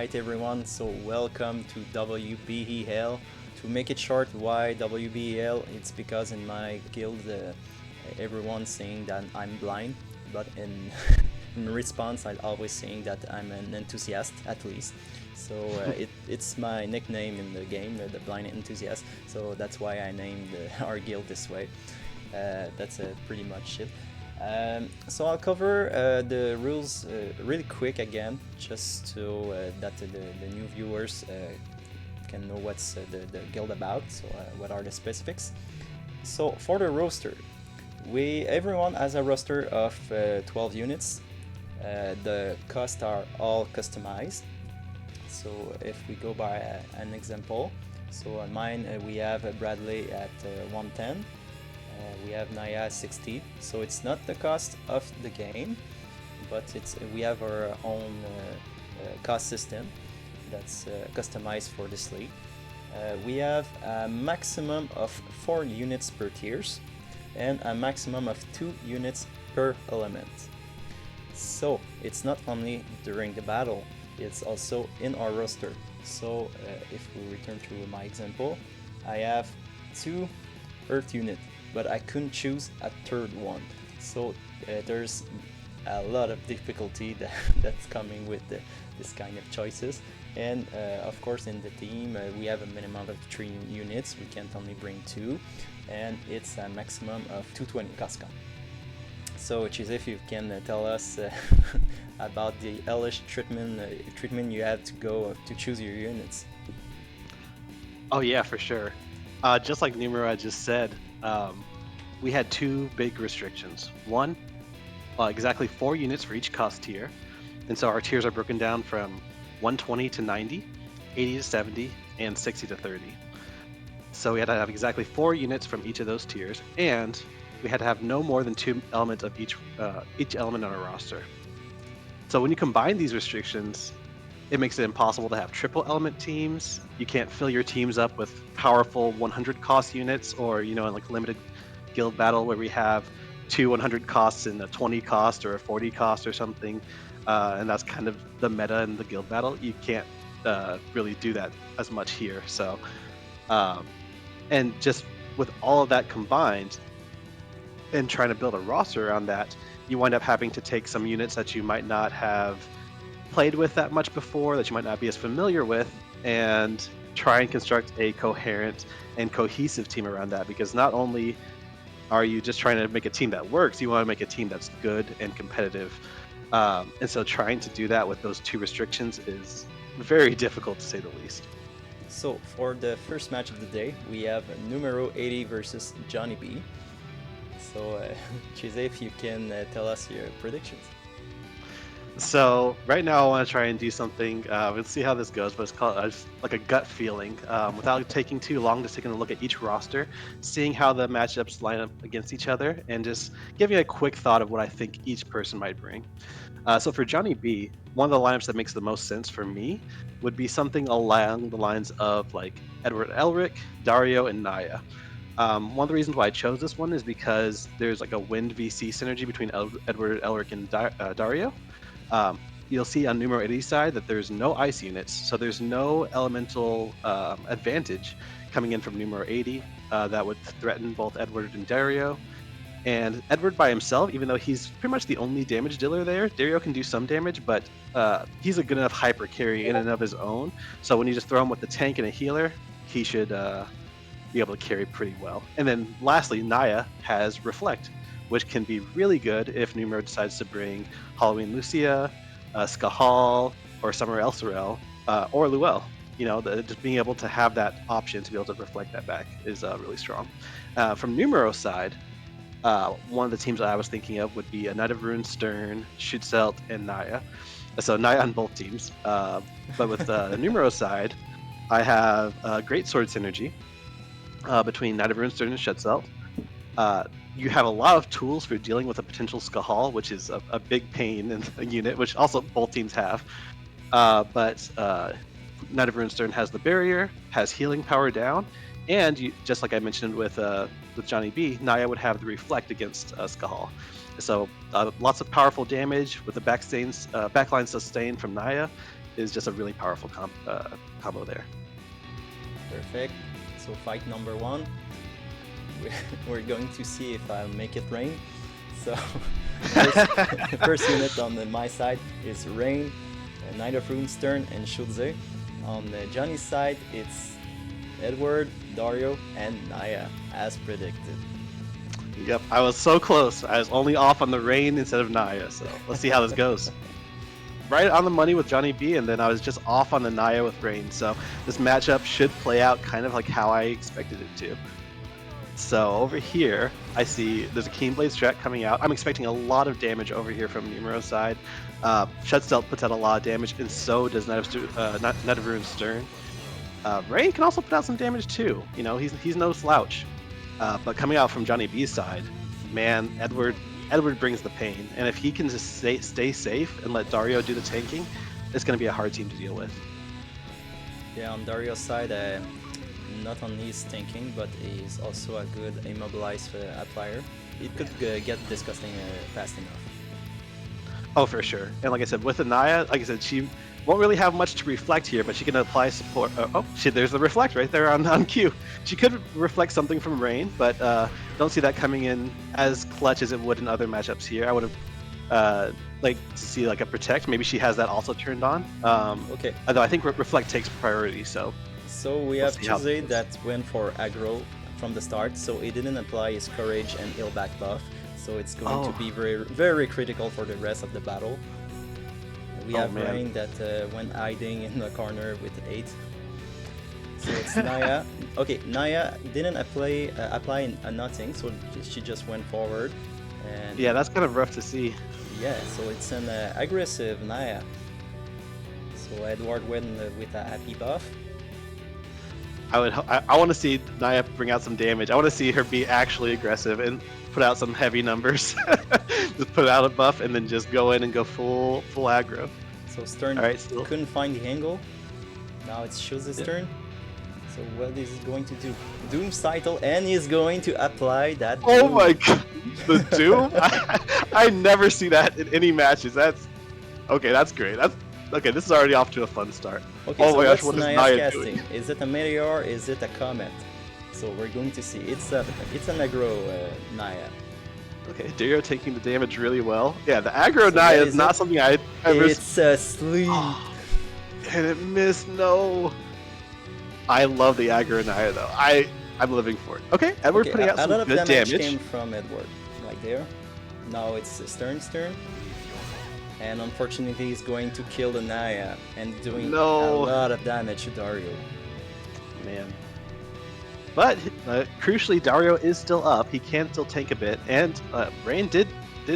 Alright everyone, so welcome to Wbel. To make it short, why Wbel? It's because in my guild everyone's saying that I'm blind, but in in response I'm always saying that I'm an enthusiast at least. So it's my nickname in the game, the blind enthusiast. So that's why I named our guild this way. That's pretty much it. So I'll cover the rules really quick again, just so that the new viewers can know what's the guild about, so what are the specifics. So for the roster, everyone has a roster of 12 units. The costs are all customized. So if we go by an example, so on mine we have Bradley at 110. We have Naya 60, so it's not the cost of the game, but we have our own cost system that's customized for this league. We have a maximum of 4 units per tiers and a maximum of 2 units per element. So it's not only during the battle, it's also in our roster. So if we return to my example, I have 2 earth units, but I couldn't choose a third one. So there's a lot of difficulty that's coming with this kind of choices. And of course in the team we have a minimum of 3 units, we can't only bring 2, and it's a maximum of 220 cost count. So if you can tell us about the hellish treatment you had to go to choose your units. Oh yeah, for sure. Just like Numero just said, we had 2 big restrictions. One, exactly 4 units for each cost tier. And so our tiers are broken down from 120 to 90, 80 to 70, and 60 to 30. So we had to have exactly 4 units from each of those tiers, and we had to have no more than 2 elements of each element on our roster. So when you combine these restrictions, it makes it impossible to have triple element teams. You can't fill your teams up with powerful 100 cost units, or in like limited guild battle where we have 2 100 costs and a 20 cost or a 40 cost or something, and that's kind of the meta in the guild battle. You can't really do that as much here. So and just with all of that combined and trying to build a roster around that, you wind up having to take some units that you might not have played with that much before, that you might not be as familiar with, and try and construct a coherent and cohesive team around that. Because not only are you just trying to make a team that works, you want to make a team that's good and competitive. And so trying to do that with those 2 restrictions is very difficult, to say the least. So for the first match of the day, we have Numero 80 versus JohnnyB. So if you can tell us your predictions. So right now I want to try and do something, we'll see how this goes, but it's called just like a gut feeling, without taking too long, just taking a look at each roster, seeing how the matchups line up against each other, and just giving a quick thought of what I think each person might bring. So for JohnnyB, one of the lineups that makes the most sense for me would be something along the lines of like Edward Elric, Dario, and Naya. One of the reasons why I chose this one is because there's like a wind VC synergy between Edward Elric and Dario. You'll see on Numero 80's side that there's no ice units, so there's no elemental advantage coming in from Numero 80 that would threaten both Edward and Dario. And Edward by himself, even though he's pretty much the only damage dealer there, Dario can do some damage, but he's a good enough hyper carry in and of his own. So when you just throw him with the tank and a healer, he should be able to carry pretty well. And then lastly, Naya has Reflect, which can be really good if Numero decides to bring Halloween Lucia, Skahal, or Summer Elsorel, or Luel. Just being able to have that option to be able to reflect that back is really strong. From Numero's side, one of the teams I was thinking of would be a Knight of Ruin, Stern, Schutzelt, and Naya. So Naya on both teams. But with the Numero side, I have Great Sword synergy between Knight of Ruin, Stern, and Schutzelt. You have a lot of tools for dealing with a potential Skahal, which is a big pain in the unit, which also both teams have. But Knight of Ruin, Stern has the barrier, has healing power down, and just like I mentioned with JohnnyB, Naya would have the reflect against Skahal. So lots of powerful damage with the backline sustain from Naya, is just a really powerful combo there. Perfect. So fight number 1. We're going to see if I'll make it rain. So first unit on my side is Rain, Knight of Runes turn, and Schulze. On Johnny's side, it's Edward, Dario, and Naya, as predicted. Yep, I was so close. I was only off on the Rain instead of Naya, so let's see how this goes. Right on the money with JohnnyB, and then I was just off on the Naya with Rain, so this matchup should play out kind of like how I expected it to. So over here, I see there's a Keenblade strat coming out. I'm expecting a lot of damage over here from Numero's side. Shutstealth puts out a lot of damage, and so does Knight of Rune's Stern. Rain can also put out some damage too. You know, he's no slouch. But coming out from JohnnyB's side, man, Edward brings the pain. And if he can just stay safe and let Dario do the tanking, it's going to be a hard team to deal with. Yeah, on Dario's side, not only is tanking, but he's also a good immobilized applier. It could get disgusting fast enough. Oh, for sure. And like I said, with Anaya, like I said, she won't really have much to reflect here, but she can apply support. There's the reflect right there on cue. She could reflect something from Rain, but don't see that coming in as clutch as it would in other matchups here. I would have liked to see like a protect. Maybe she has that also turned on. Okay. Although I think reflect takes priority, so. So we have Tuesday that went for aggro from the start, so he didn't apply his courage and heal back buff. So it's going to be very, very critical for the rest of the battle. We have Rain that went hiding in the corner with 8. So it's Naya. Okay, Naya didn't apply nothing, so she just went forward. And yeah, that's kind of rough to see. Yeah, so it's an aggressive Naya. So Edward went with a happy buff. I want to see Naya bring out some damage. I want to see her be actually aggressive and put out some heavy numbers. Just put out a buff and then just go in and go full aggro. So Stern couldn't find the angle. Now it's Shuze's turn. So what is he going to do? Doom's title, and he's going to apply that Doom. Oh my god, the Doom? I never see that in any matches. That's okay. That's great. Okay, this is already off to a fun start. Okay, so what's Naya casting? Is it a meteor? Is it a comet? So we're going to see. It's an aggro Naya. Okay, Dario taking the damage really well. Yeah, the aggro Naya is not something I ever. It's asleep. And it missed. No. I love the aggro Naya though. I'm living for it. Okay, Edward putting out some good damage. A lot of damage came from Edward, right there. Now it's Stern's turn. And unfortunately, he's going to kill the Naya and doing a lot of damage to Dario. Man. But crucially, Dario is still up. He can still tank a bit, and Rain did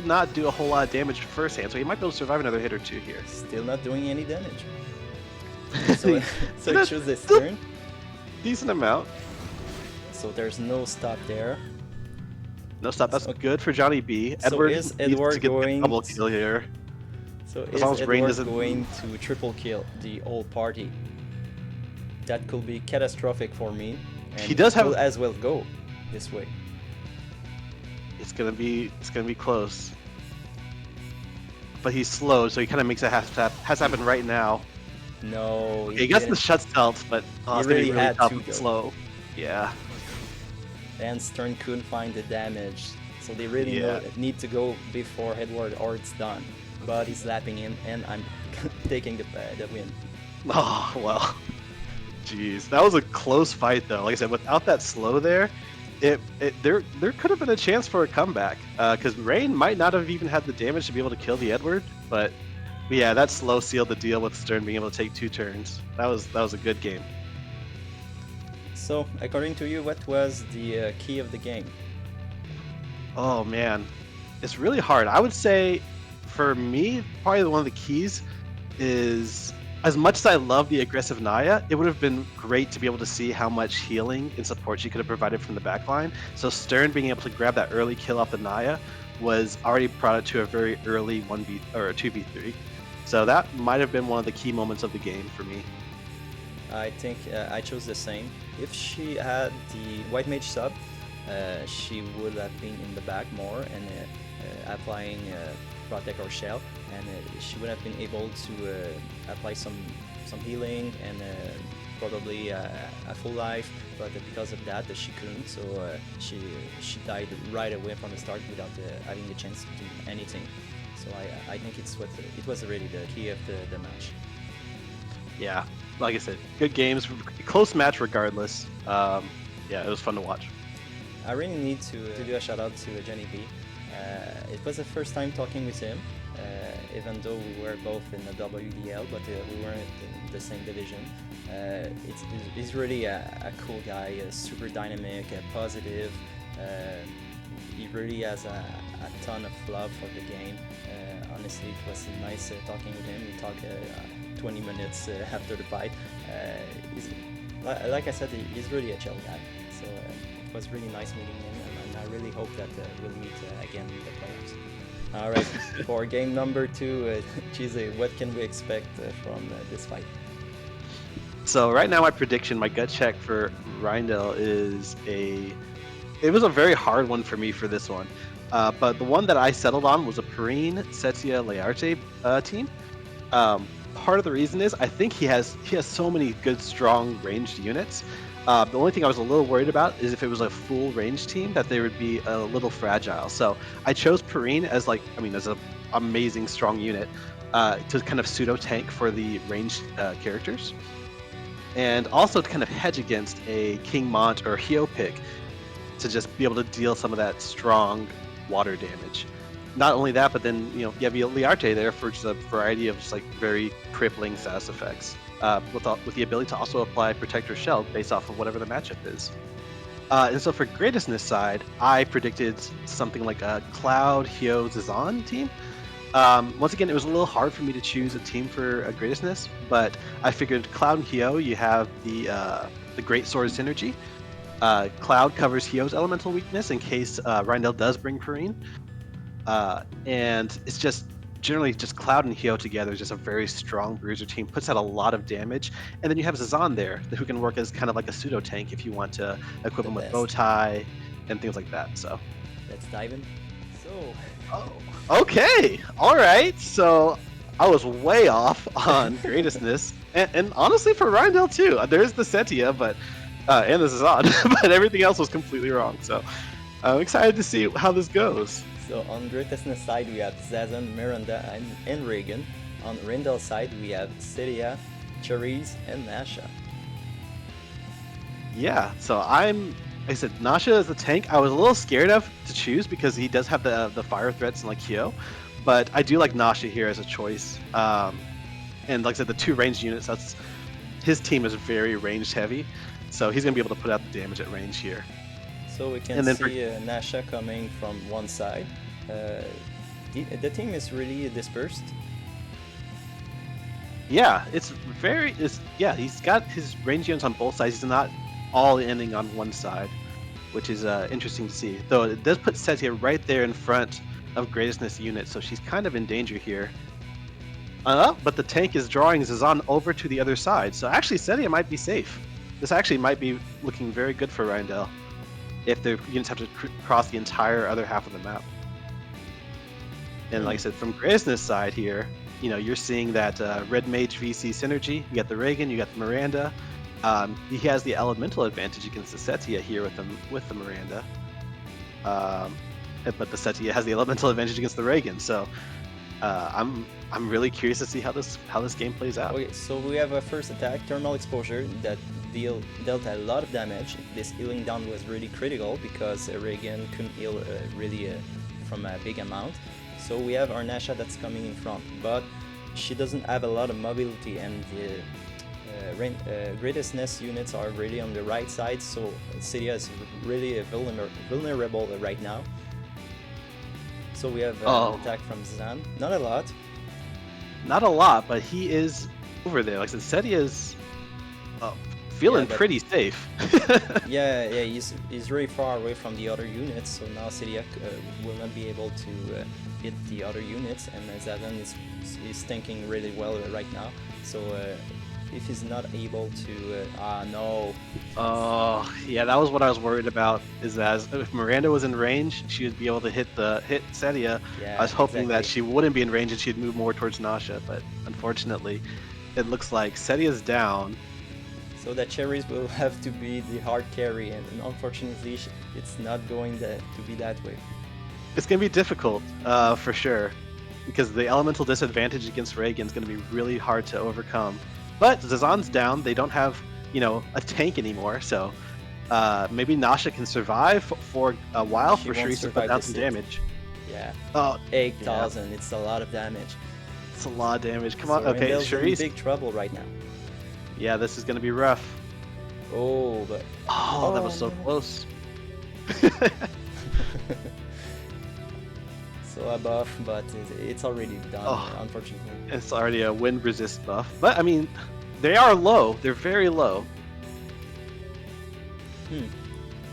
not do a whole lot of damage firsthand, so he might be able to survive another hit or two here. Still not doing any damage. So it shows this turn. Decent amount. So there's no stop there. No stop. That's good for JohnnyB. Edward is Edward going double kill here. So is Edward going to triple kill the whole party? That could be catastrophic for me. And he does have as well go this way. It's gonna be close. But he's slow, so he kind of makes it has to happen right now. No, he gets the Shutstealth, but he really had to slow. Yeah. And Stern couldn't find the damage, so they really need to go before Edward or it's done. But he's lapping him, and I'm taking the win. Oh well. Jeez, that was a close fight though. Like I said, without that slow there, there could have been a chance for a comeback. Because Rain might not have even had the damage to be able to kill the Edward, but yeah, that slow sealed the deal with Stern being able to take 2 turns. That was a good game. So, according to you, what was the key of the game? Oh man, it's really hard. I would say, for me, probably one of the keys is, as much as I love the aggressive Naya, it would have been great to be able to see how much healing and support she could have provided from the backline. So Stern being able to grab that early kill off the Naya was already brought it to a very early 1v or 2v3. So that might have been one of the key moments of the game for me. I think I chose the same. If she had the White Mage sub, she would have been in the back more and applying Protect or Shell. and she would have been able to apply some healing and probably a full life, but because of that she couldn't, so she died right away from the start without having the chance to do anything. So I think it was really the key of the match. Yeah, like I said, good games, close match regardless. Yeah, it was fun to watch. I really need to do a shout out to JohnnyB. It was the first time talking with him, even though we were both in the WDL, but we weren't in the same division. He's really a cool guy, super dynamic, positive. He really has a ton of love for the game. Honestly, it was nice talking with him. We talked 20 minutes after the fight. Like I said, he's really a chill guy. So it was really nice meeting him, and I really hope that we'll meet again in the playoffs. All right, for game number 2, Chise, what can we expect from this fight? So right now, my prediction, my gut check for Reindell is it was a very hard one for me for this one. But the one that I settled on was a Perrine, Setia, Learte team. Part of the reason is I think he has so many good, strong ranged units. The only thing I was a little worried about is if it was a full range team, that they would be a little fragile. So I chose Perrine as as an amazing strong unit to kind of pseudo tank for the ranged characters, and also to kind of hedge against a King Mont or Hio pick to just be able to deal some of that strong water damage. Not only that, but then you have Learte there for just a variety of just like very crippling status effects, with the ability to also apply Protector Shell based off of whatever the matchup is. And so for Greatestness side, I predicted something like a Cloud, Hio, Zazan team. Once again, it was a little hard for me to choose a team for a Greatestness, but I figured Cloud and Hio, you have the Great Sword synergy. Cloud covers Hio's elemental weakness in case Reindell does bring Perrine. And it's just generally just Cloud and Hio together is just a very strong bruiser team, puts out a lot of damage. And then you have Zazan there who can work as kind of like a pseudo tank if you want to equip him with Bowtie and things like that. So let's dive in. Okay, all right. So I was way off on Greatestness, and honestly for Reindell too. There's the Setia, but and the Zazan, but everything else was completely wrong. So I'm excited to see how this goes. So on Greatestness side, we have Zazan, Miranda, and Reagan. On Reindell side, we have Setia, Cherise, and Nasha. Yeah, so like I said, Nasha is a tank I was a little scared of to choose because he does have the fire threats like Hio, but I do like Nasha here as a choice. And like I said, the 2 ranged units, his team is very ranged heavy, so he's going to be able to put out the damage at range here. So we can see Nasha coming from one side. The team is really dispersed. Yeah, he's got his range units on both sides. He's not all ending on one side, which is interesting to see. Though it does put Setia right there in front of Greatestness unit, so she's kind of in danger here. But the tank is drawing Zazan over to the other side, so actually Setia might be safe. This actually might be looking very good for Reindell if the units have to cross the entire other half of the map. And like I said, from Greatestness side here, you're seeing that Red Mage VC synergy. You got the Reagan, you got the Miranda. He has the elemental advantage against the Setia here with the Miranda. But the Setia has the elemental advantage against the Reagan. So I'm really curious to see how this game plays out. Okay, so we have a first attack, thermal exposure, that dealt a lot of damage. This healing down was really critical because Reagan couldn't heal really from a big amount. So we have our Nasha that's coming in front, but she doesn't have a lot of mobility, and the Greatestness units are really on the right side, so Setia is really vulnerable right now. So we have an attack from Zan. Not a lot, but he is over there. Like I said, Setia is feeling pretty safe. yeah, he's really far away from the other units, so now Setia will not be able to hit the other units, and Zazan is thinking really well right now. So if he's not able to. No. Oh, yeah, that was what I was worried about. Is that if Miranda was in range, she would be able to hit Setia. Yeah, I was hoping that exactly. she wouldn't be in range and she'd move more towards Nasha, but unfortunately, it looks like Setia's down. So the cherries will have to be the hard carry, and unfortunately, it's not going to be that way. It's gonna be difficult, for sure, because the elemental disadvantage against Reagan's gonna be really hard to overcome. But Zazan's down; they don't have, a tank anymore, so maybe Nasha can survive for a while She for won't Sharice to put survive down this some hit. damage. Yeah. Oh, 8,000. It's a lot of damage. it's a lot of damage. Come on, So okay, Reindell's in Sharice. big trouble right now. Yeah, this is gonna be rough. Oh, but Oh, that was so no. close. So a buff, but it's already done, Oh. unfortunately. It's already a wind resist buff, but I mean, they are low. They're very low.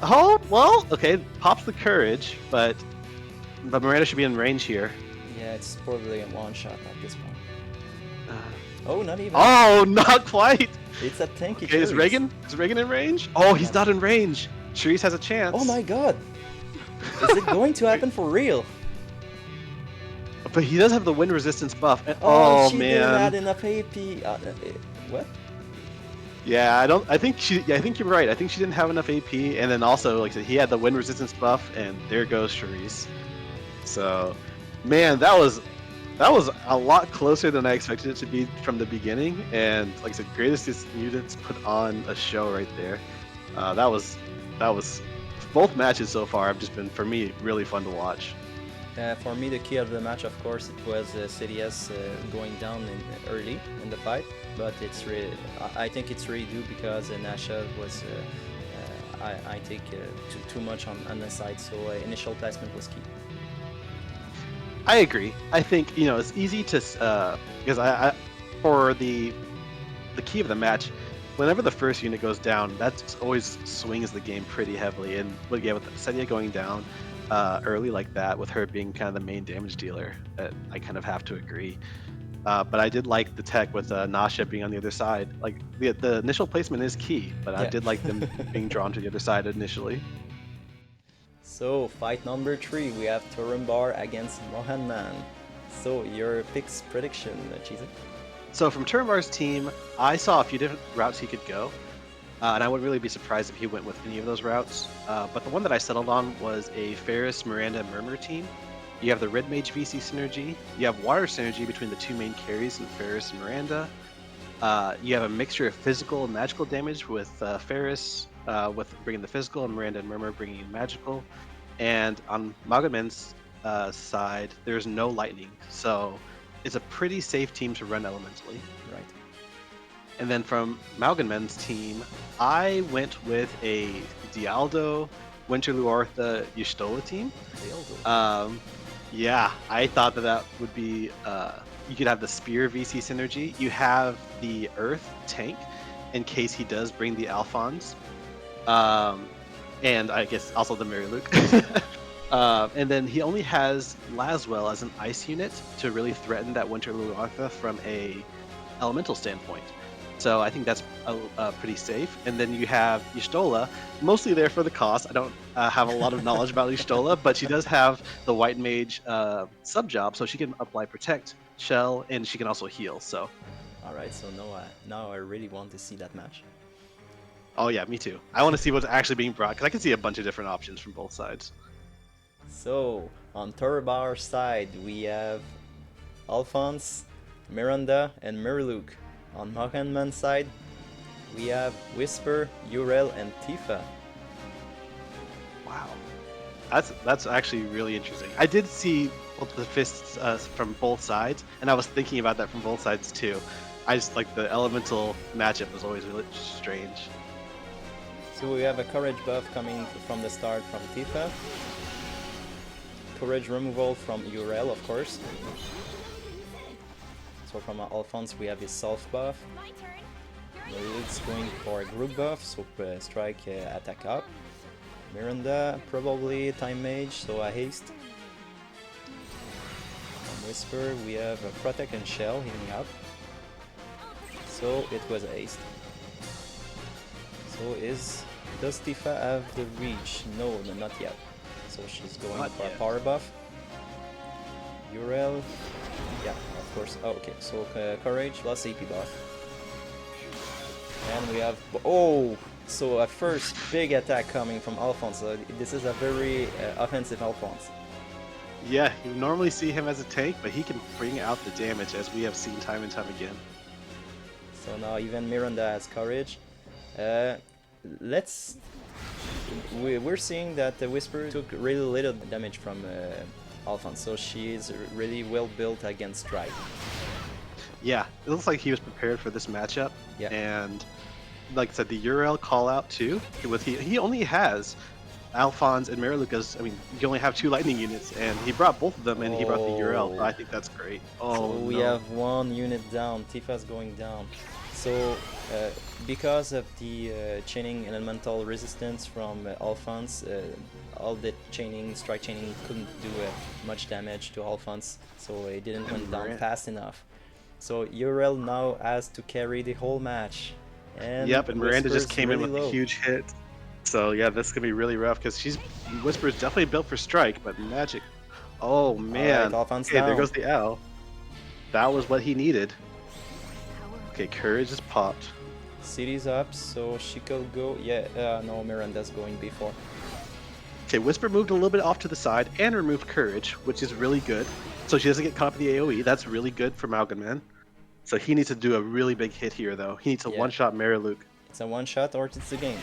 Oh, well, okay, pops the courage, but Miranda should be in range here. Yeah, it's probably a one shot at this point. Uh, Oh, not even. oh, not quite. It's a tanky. Okay, is Reagan in range? Oh, he's not in range. Sharice has a chance. Oh my god! Is it going to happen for real? But he does have the wind resistance buff. And, Oh, she man. didn't add enough AP. What? Yeah, I think you're right. I think she didn't have enough AP, and then also, like I said, he had the wind resistance buff, and there goes Sharice. So, man, that was a lot closer than I expected it to be from the beginning. And like I said, Greatestness units put on a show right there. That was both matches so far have just been, for me, really fun to watch. For me, the key of the match, of course, it was CDS going down early in the fight, but it's really, I think it's really due because Nasha was, I think, too much on the side, so initial placement was key. I agree. I think it's easy to because I for the key of the match, whenever the first unit goes down, that always swings the game pretty heavily. And with Setia going down early like that, with her being kind of the main damage dealer, I kind of have to agree. But I did like the tech with Nasha being on the other side. Like the initial placement is key, but I did like them being drawn to the other side initially. So fight number 3, we have Turambar against Maughanman. So your picks prediction, Cheesy? So from Turambar's team, I saw a few different routes he could go, and I wouldn't really be surprised if he went with any of those routes. But the one that I settled on was a Ferris, Miranda, Murmur team. You have the Red Mage VC synergy. You have water synergy between the two main carries in Ferris and Miranda. You have a mixture of physical and magical damage with Ferris, with bringing the physical, and Miranda and Murmur bringing in magical. And on Maughanman's side, there's no lightning, so it's a pretty safe team to run elementally. Right. And then from Maughanman's team, I went with a Dialdo, Winterluartha, Y'shtola team. Dialdo. Yeah, I thought that would be. You could have the Spear VC synergy. You have the Earth tank in case he does bring the Alphons. And I guess also the Mary Luke. And then he only has Laswell as an ice unit to really threaten that Winterluartha from a elemental standpoint. So I think that's pretty safe. And then you have Y'shtola, mostly there for the cost. I don't have a lot of knowledge about Y'shtola, but she does have the White Mage sub job, so she can apply Protect, Shell, and she can also heal. So. All right. So now I really want to see that match. Oh yeah, me too. I want to see what's actually being brought, because I can see a bunch of different options from both sides. So, on Turambar's side, we have Alphonse, Miranda, and Mirluke. On Maughanman's side, we have Whisper, Urel, and Tifa. Wow. That's actually really interesting. I did see both the fists from both sides, and I was thinking about that from both sides too. I just like the elemental matchup was always really strange. So we have a courage buff coming from the start from Tifa. Courage removal from Urel, of course. So from Alphonse we have his self buff. It's going for a group buff, so strike, attack up. Miranda, probably time mage, so a haste. From Whisper we have a protect and shell healing up. So So it was aced. So does Tifa have the reach? No, not yet. So she's going Not for yet. a power buff. Urel, yeah, of course. Oh, okay, so Courage plus AP buff. And we have, oh, so a first big attack coming from Alphonse. This is a very offensive Alphonse. Yeah, you normally see him as a tank, but he can bring out the damage, as we have seen time and time again. So now even Miranda has Courage. We're seeing that the Whisper took really little damage from Alphonse, so she is really well built against Strike. Yeah, it looks like he was prepared for this matchup. Yeah. And like I said, the Urel call out too. He only has Alphonse and Mariluka's. I mean, you only have 2 lightning units, and he brought both of them, and he brought the Urel. So I think that's great. Oh, so we have 1 unit down. Tifa's going down. So because of the chaining elemental resistance from Alphonse, all the strike chaining couldn't do much damage to Alphonse, so it didn't went down fast enough. So Urel now has to carry the whole match. And yep, and Miranda just came really in with low. a huge hit. So yeah, this is gonna be really rough because Whisper is definitely built for strike, but magic. Oh man! Right, Alphonse okay, down. there goes the L. That was what he needed. Okay, Courage is popped. City's up, so she could go. Yeah, no, Miranda's going before. Okay, Whisper moved a little bit off to the side and removed Courage, which is really good. So she doesn't get caught up in the AoE. That's really good for Maughanman. So he needs to do a really big hit here, though. He needs to one-shot Mariluke. It's a one-shot or it's the game.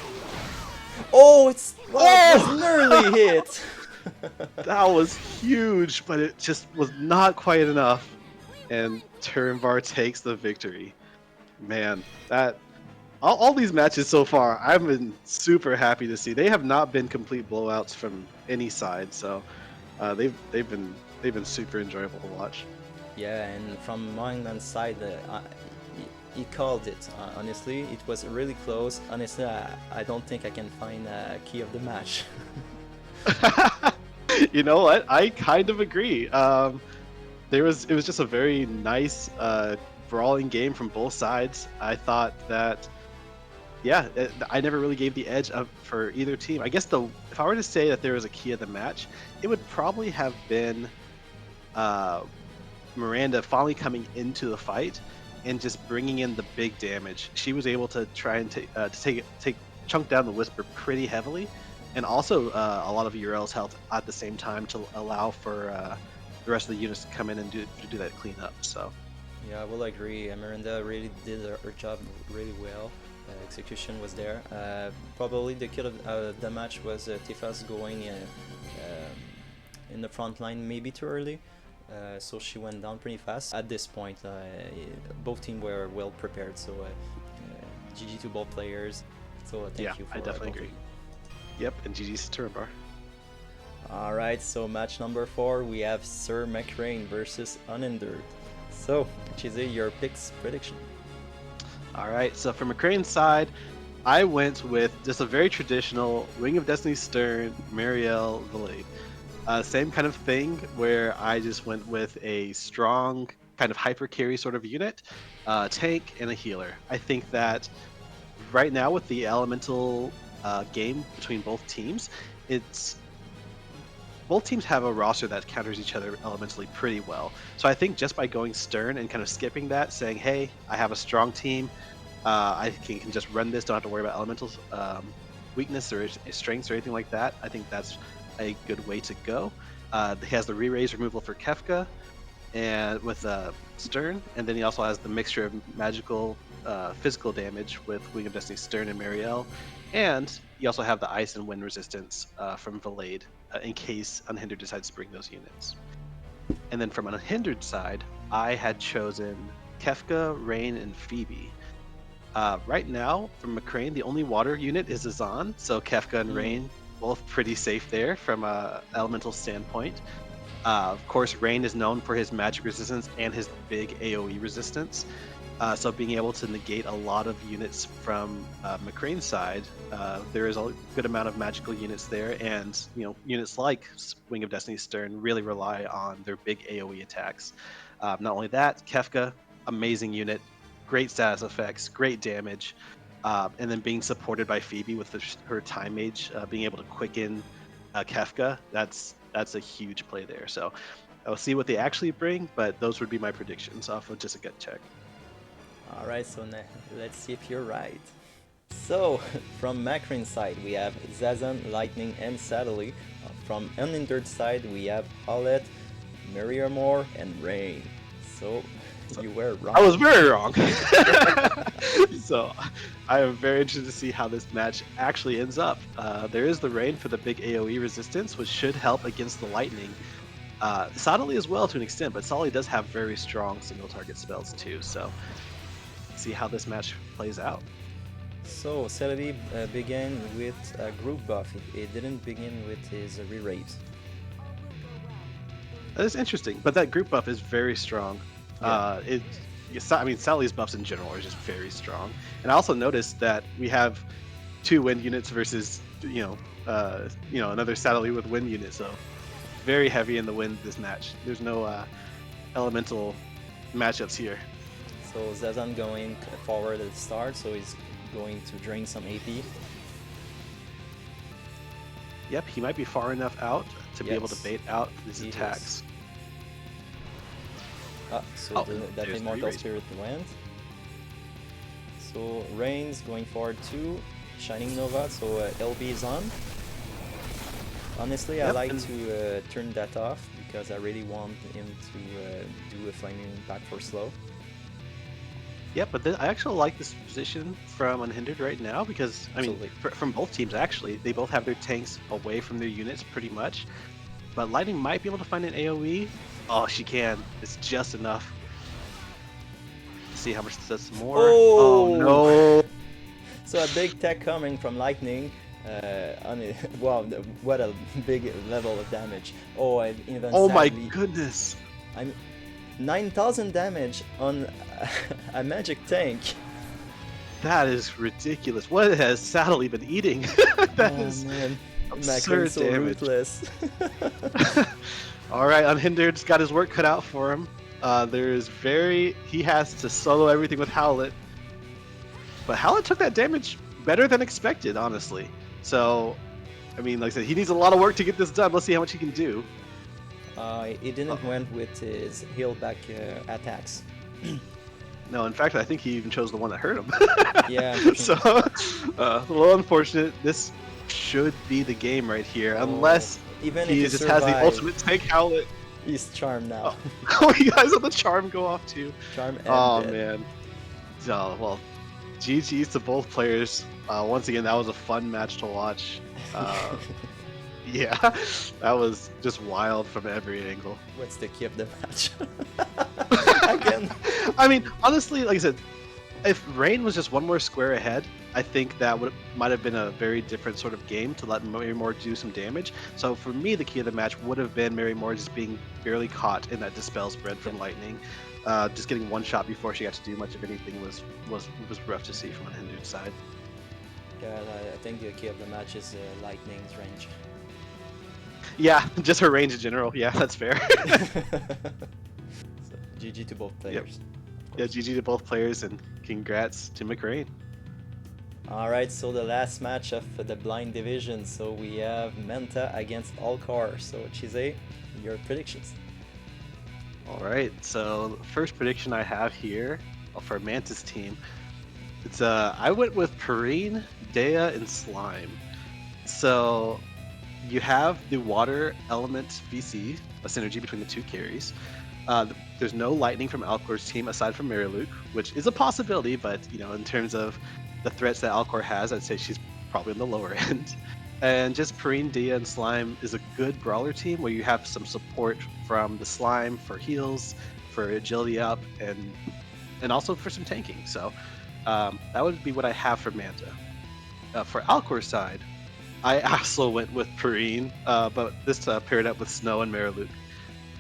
Oh, it's nearly hit. That was huge, but it just was not quite enough. And Turambar takes the victory. Man, all these matches so far, I've been super happy to see. They have not been complete blowouts from any side, so they've been super enjoyable to watch. Yeah, and from Maughanman's side, he called it. Honestly, it was really close. Honestly, I don't think I can find a key of the match. You know what? I kind of agree. It was just a very nice brawling game from both sides. I thought that, yeah, I never really gave the edge up for either team. I guess if I were to say that there was a key of the match, it would probably have been Miranda finally coming into the fight and just bringing in the big damage. She was able to try and chunk down the Whisper pretty heavily, and also a lot of Urel's health at the same time to allow for the rest of the units to come in and do that cleanup. So yeah, I will agree. Miranda really did her job really well. Execution was there. Probably the kill of the match was Tifa's going in the front line maybe too early. So she went down pretty fast. At this point, both teams were well prepared, so GG to both players. So thank you for I definitely agree. Yep, and GG's to Turambar. Alright, so match number 4, we have Sir MacRain versus Unhindered. So, Chizzy, your picks, prediction. Alright, so for MacRain's side, I went with just a very traditional Wing of Destiny Stern, Mariel, Valade. Same kind of thing where I just went with a strong kind of hyper carry sort of unit, tank, and a healer. I think that right now with the elemental game between both teams, both teams have a roster that counters each other elementally pretty well. So I think just by going Stern and kind of skipping that, saying, hey, I have a strong team, I can just run this, don't have to worry about elemental weakness or strengths or anything like that. I think that's a good way to go. He has the re-raise removal for Kefka and with Stern, and then he also has the mixture of magical physical damage with Wing of Destiny Stern and Mariel, and you also have the ice and wind resistance from Valade in case Unhindered decides to bring those units. And then from an Unhindered side, I had chosen Kefka, Rain, and Phoebe. Right now, from MacRain, the only water unit is Azan, so Kefka and Rain both pretty safe there from a elemental standpoint. Of course, Rain is known for his magic resistance and his big AoE resistance. So being able to negate a lot of units from MacRain's side, there is a good amount of magical units there, and units like Wing of Destiny Stern really rely on their big AoE attacks. Not only that, Kefka, amazing unit, great status effects, great damage, and then being supported by Phoebe with her time mage, being able to quicken Kefka. That's a huge play there. So I'll see what they actually bring, but those would be my predictions off of just a gut check. All right, so let's see if you're right. So, from MacRain side, we have Zazan, Lightning, and Sadly. From Unhindered side, we have Howlett, Miriamore, and Rain. So, you were wrong. I was very wrong. So, I am very interested to see how this match actually ends up. There is the Rain for the big AoE resistance, which should help against the Lightning. Sadly as well to an extent, but Sadly does have very strong single target spells too. So, see how this match plays out. So, Celebi began with a group buff. It didn't begin with his re-raves. That is interesting, but that group buff is very strong. Yeah. I mean, Sally's buffs in general are just very strong. And I also noticed that we have 2 wind units versus, another Sally with wind unit. So, very heavy in the wind this match. There's no elemental matchups here. So, Zazan going forward at the start, so he's going to drain some AP. Yep, he might be far enough out to be able to Yes, bait out his he attacks. So that there's the Immortal re-raise. Spirit went. So Rain's going forward too. Shining Nova, so LB is on. Honestly, I Yep, like and- to turn that off because I really want him to do a Flaming Impact for slow. Yeah, but I actually like this position from Unhindered right now because, I mean, Absolutely. from both teams actually, they both have their tanks away from their units pretty much. But Lightning might be able to find an AoE. Oh, she can. It's just enough. Let's see how much this does more. Oh! Oh no! So a big tech coming from Lightning. Wow, what a big level of damage. Oh, and even Oh my sadly, goodness! I'm 9,000 damage on a magic tank. That is ridiculous. What has Sadly been eating? That Oh is man, absurd MacRain's so damage. ruthless. All right, Unhindered's got his work cut out for him. He has to solo everything with Howlett. But Howlett took that damage better than expected, honestly. So, I mean, like I said, he needs a lot of work to get this done. Let's see how much he can do. He didn't went with his heal back attacks. No, in fact, I think he even chose the one that hurt him. Yeah. So, a little unfortunate. This should be the game right here, unless even he if just has the survive, ultimate tank Howlett. he's charmed now. Oh, you guys let the charm go off too. Charm and Oh dead. man. So, well, GG's to both players. Once again, that was a fun match to watch. Yeah, that was just wild from every angle. What's the key of the match? Again. I mean, honestly, like I said, if Rain was just one more square ahead, I think that might have been a very different sort of game to let Marymore do some damage. So for me, the key of the match would have been Marymore just being barely caught in that Dispel spread from Lightning. Just getting one shot before she got to do much of anything was rough to see from an Unhindered side. Yeah, I think the key of the match is Lightning's range. Yeah, just her range in general. Yeah, that's fair. So, GG to both players. Yeah, GG to both players and congrats to MacRain. Alright, so the last match of the blind division. So we have Manta against Alkor. So Chise, your predictions. All right, so the first prediction I have here for Manta's team, it's I went with Perrine, Dea, and Slime. So you have the water element VC, a synergy between the two carries. There's no lightning from Alkor's team aside from Mariluke, which is a possibility, but in terms of the threats that Alkor has, I'd say she's probably on the lower end. And just Perrine, Dea, and Slime is a good brawler team where you have some support from the Slime for heals, for agility up, and also for some tanking. So that would be what I have for Manta. For Alkor's side, I also went with Perrine, but this paired up with Snow and Mariluke.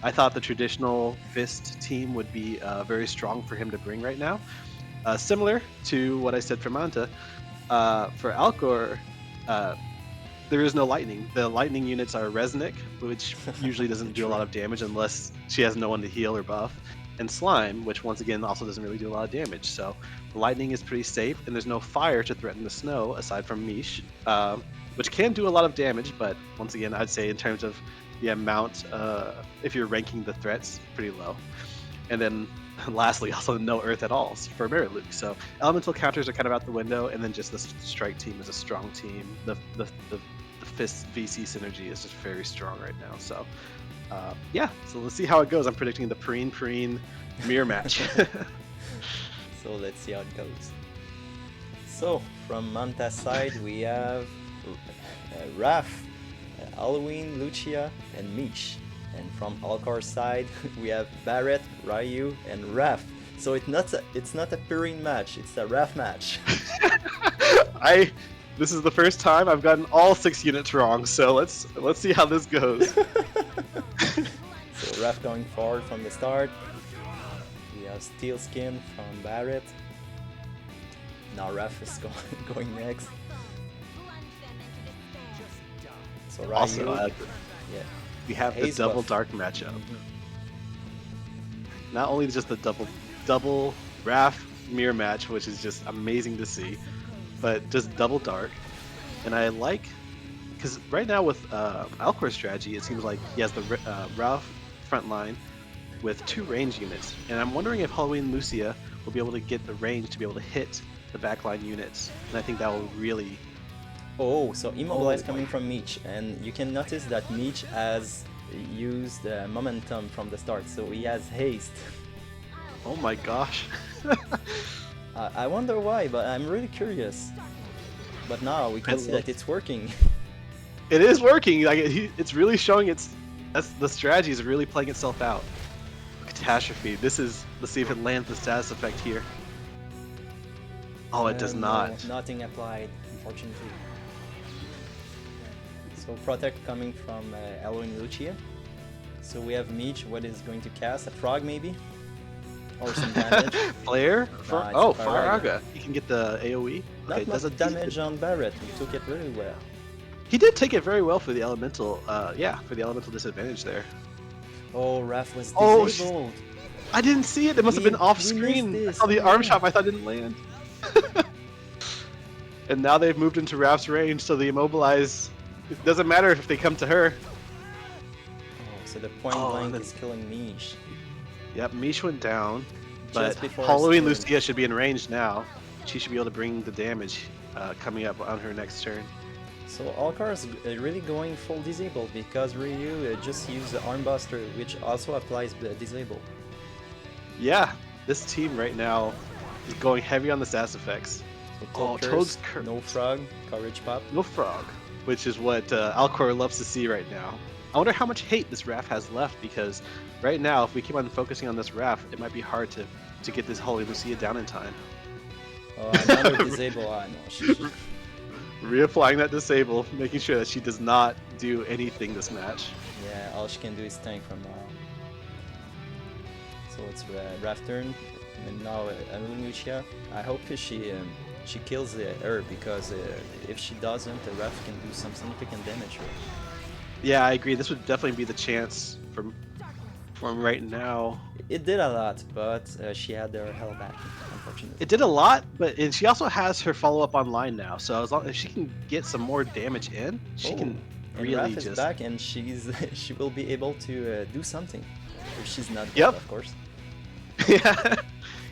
I thought the traditional Fist team would be very strong for him to bring right now. Similar to what I said for Manta, for Alkor, there is no lightning. The lightning units are Resnick, which usually doesn't do a lot of damage unless she has no one to heal or buff. and slime, which once again also doesn't really do a lot of damage. So lightning is pretty safe, and there's no fire to threaten the snow aside from Mish, which can do a lot of damage. But once again, I'd say in terms of the amount, if you're ranking the threats, pretty low. And then lastly, also no earth at all for Mariluke. So elemental counters are kind of out the window, and then just the strike team is a strong team. The Fist VC synergy is just very strong right now. So yeah, so let's see how it goes. I'm predicting the Preen mirror match. So let's see how it goes. So from Manta's side, we have Raph, Halloween, Lucia, and Mish. And from Alkor's side, we have Barret, Ryu, and Raph. So it's not a Purine match, it's a Raph match. This is the first time I've gotten all 6 units wrong, so let's see how this goes. So Raph going forward from the start. We have Steel Skin from Barret. Now Raph is going next. So Ryu, Also, yeah. we have the Haze double buff. dark matchup. Not only just the double Raph mirror match, which is just amazing to see, but just double dark. And I like, because right now with Alkor's strategy, it seems like he has the Ralph front line with 2 range units, and I'm wondering if Halloween and Lucia will be able to get the range to be able to hit the backline units, and I think that will really. Oh, so Immobilize coming from Meech, and you can notice that Meech has used momentum from the start, so he has haste. Oh my gosh. I wonder why, but I'm really curious. But now we can see that it's working. It is working. Like it's really showing the strategy is really playing itself out. Catastrophe. Let's see if it lands the status effect here. Oh, it does not. No, nothing applied, unfortunately. So Protect coming from Halloween Lucia. So we have Meech, what is going to cast? A frog maybe? Or some damage? Flare? Nah, Faraga. He can get the AoE. Not much damage on Barret, he took it really well. He did take it very well for the elemental, for the elemental disadvantage there. Oh, Raph was Oh, disabled. I didn't see it. It must have been off screen. I saw the arm shot, but I thought it didn't land. And now they've moved into Raph's range, so the immobilize. It doesn't matter if they come to her. Oh, so the point blank is killing Mish. Yep, Mish went down, but before Halloween Steel. Lucia should be in range now. She should be able to bring the damage coming up on her next turn. So Alkor is really going full disable because Ryu just used the Armbuster, which also applies the disable. Yeah, this team right now is going heavy on the status effects. So Toad's Curse, no frog, courage pop. No frog, which is what Alkor loves to see right now. I wonder how much hate this Raph has left, because right now, if we keep on focusing on this Raph, it might be hard to get this Holy Lucia down in time. Oh, another disable. I know. She Reapplying that disable, making sure that she does not do anything this match. Yeah, all she can do is tank from now. So it's Raph turn, and now Lucia. I hope she kills her, because if she doesn't, the Raph can do some significant damage. Yeah, I agree. This would definitely be the chance from right now. It did a lot, but she had her hell back, unfortunately. It did a lot, and she also has her follow-up online now. So as long as she can get some more damage in, she can really and Raph just. is back, and she will be able to do something. If she's not dead, Yep. of course. Yeah.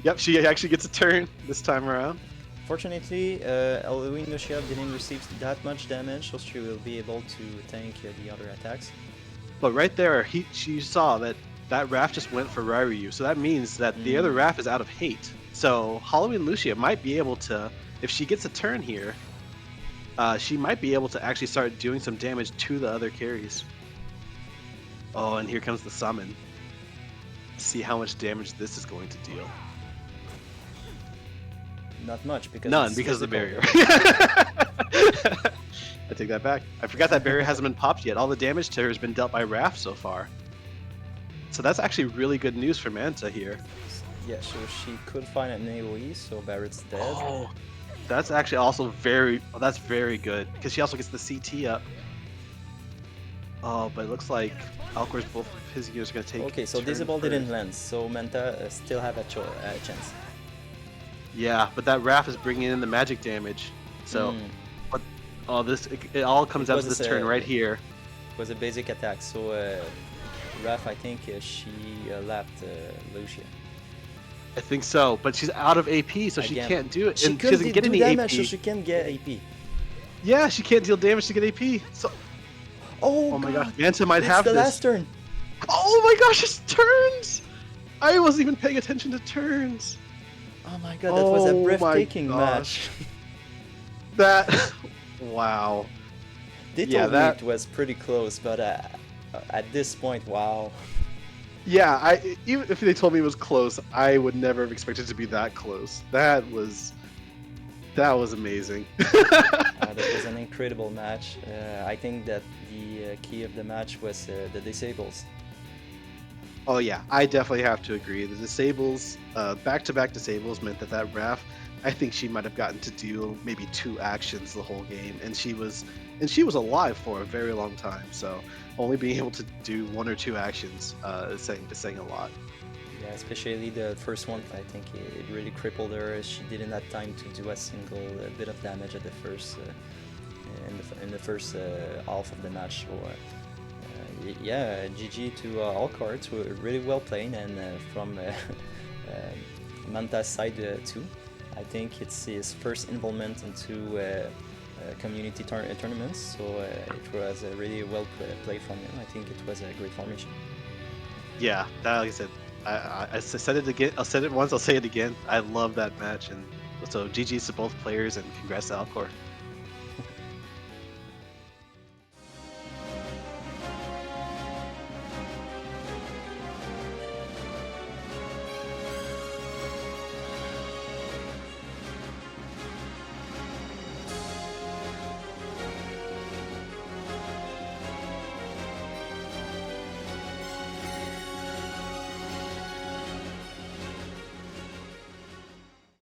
Yep. She actually gets a turn this time around. Fortunately, Halloween Lucia didn't receive that much damage, so she will be able to tank the other attacks. But right there, she saw that Raph just went for Ryu, so that means that the other Raph is out of hate. So Halloween Lucia might be able to, if she gets a turn here, she might be able to actually start doing some damage to the other carries. Oh, and here comes the summon. See how much damage this is going to deal. Not much, because None, it's because of the physical. barrier. I take that back. I forgot that barrier hasn't been popped yet. All the damage to her has been dealt by Raph so far. So that's actually really good news for Manta here. Yeah, so she could find an AoE, so Barrett's dead. Oh, that's actually also very good, because she also gets the CT up. Oh, but it looks like Alkor's both of his units are going to take. Okay, so turn Disable first. didn't land, so Manta still have a chance. Yeah, but that Raph is bringing in the magic damage. So, but oh, it all comes down to this turn right here. It was a basic attack, so Raph, I think she lapped Lucia. I think so, but she's out of AP, so she can't do it. She and she doesn't get any damage, AP. so she can get AP. Yeah, she can't deal damage to get AP. So, oh my God. gosh, Manta might have the this. last turn. Oh my gosh, it's turns! I wasn't even paying attention to turns. Oh my God, that was a breathtaking match. That, wow. They told me it was pretty close, but at this point, wow. Yeah, even if they told me it was close, I would never have expected it to be that close. That was amazing. That was an incredible match. I think that the key of the match was the disables. Oh yeah, I definitely have to agree. The disables, back-to-back disables, meant that Raph, I think she might have gotten to do maybe 2 actions the whole game, and she was alive for a very long time. So only being able to do 1 or 2 actions is saying a lot. Yeah, especially the first one. I think it really crippled her. She didn't have time to do a single bit of damage at the first in the first half of the match. So yeah, GG to Alkor. It's really well played, and from Manta's side too. I think it's his first involvement into community tournaments, so it was really well played from him. I think it was a great formation. Yeah, like I said, I said it again. I'll say it once. I'll say it again. I love that match, and so GG's to both players, and congrats to Alkor.